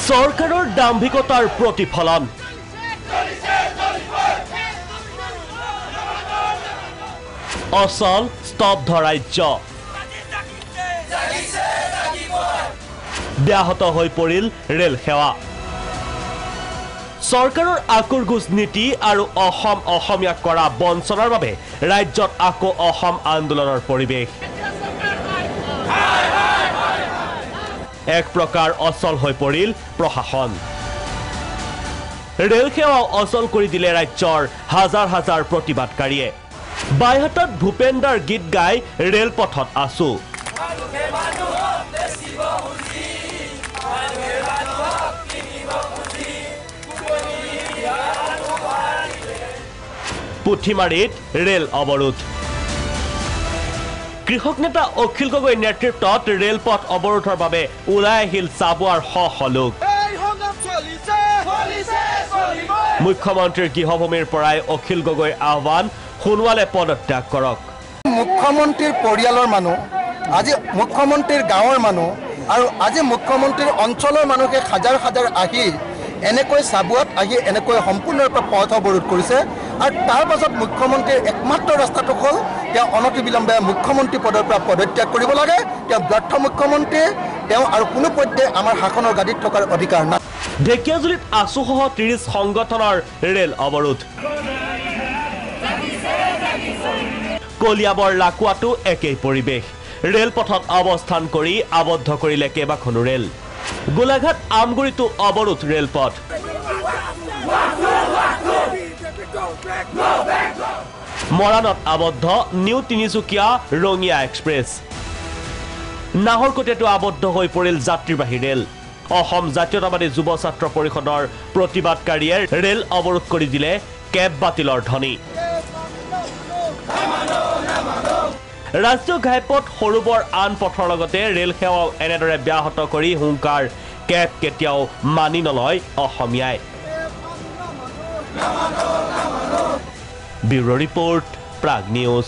চৰকাৰৰ দাম্ভিকতাৰ প্ৰতিফলন অচল স্তব্ধ ৰাজ্য ব্যাহত হৈ পৰিল ৰেল সেৱা চৰকাৰৰ আকুৰগুজ নীতি আৰু অসমীয়াক কৰা বঞ্চনাৰ বাবে ৰাজ্যত আকৌ অসম আন্দোলনৰ পৰিৱেশ এক প্ৰকাৰ অচল হৈ পৰিল প্ৰশাসন ৰেল সেৱাও অচল কৰি দিলে ৰাজ্যৰ হাজাৰ হাজাৰ প্ৰতিবাদকাৰীয়ে বাইহাটাত ভূপেন্দাৰ গীত গাই ৰেলপথত আছো পুথিমাৰীত ৰেল অৱৰোধ কৃষক নেতা অখিল গগৈ নেতৃত্বত ৰেলপথ অৱৰোধৰ বাবে ওলাই আহিল চাবুৱাৰ শ লোক মুখ্যমন্ত্ৰীৰ গৃহভূমিৰ পৰাই অখিল গগৈৰ আহ্বান সোণোৱালে পদত্যাগ কৰক মুখ্যমন্ত্ৰীৰ পৰিয়ালৰ মানুহ আজি মুখ্যমন্ত্ৰীৰ গাঁৱৰ মানুহ আৰু আজি মুখ্যমন্ত্ৰীৰ অঞ্চলৰ মানুহে হাজাৰ হাজাৰ আহি এনেকৈ চাবুৱাত আহি এনেকৈ সম্পূৰ্ণৰূপে পথ অৱৰোধ কৰিছে আৰু তাৰ পাছত মুখ্যমন্ত্ৰীৰ একমাত্ৰ ৰাস্তাটো হ'ল তেওঁ অনতিবিলম্বে মুখ্যমন্ত্ৰী পদৰ পৰা পদত্যাগ কৰিব লাগে তেওঁ ব্যৰ্থ মুখ্যমন্ত্ৰী তেওঁ আৰু কোনো পধ্যে আমাৰ শাসনৰ গাদীত থকাৰ অধিকাৰ নাই ঢেকিয়াজুলিত আছুসহ ৩০ সংগঠনৰ ৰেল অৱৰোধ কলিয়াবৰ লাকুৱাটো একেই পৰিৱেশ ৰেলপথত অৱস্থান কৰি আবদ্ধ কৰিলে কেইবাখনো ৰেল গোলাঘাট আমগুৰিতো অৱৰোধ ৰেলপথ মৰাণত আবদ্ধ নিউ তিনিচুকীয়া ৰঙিয়া এক্সপ্ৰেছ নাহৰকটীয়াতো আবদ্ধ হৈ পৰিল যাত্ৰীবাহী ৰেল অসম জাতীয়তাবাদী যুৱ ছাত্ৰ পৰিষদৰ প্ৰতিবাদকাৰীয়ে ৰেল অৱৰোধ কৰি দিলে কেব বাতিলৰ ধ্বনি ৰাষ্ট্ৰীয় ঘাইপথ সৰুবৰ আন পথৰ লগতে ৰেল সেৱাও এনেদৰে ব্যাহত কৰি হুংকাৰ কেব কেতিয়াও মানি নলয় অসমীয়াই ব্যুৰো ৰিপৰ্ট প্ৰাগ নিউজ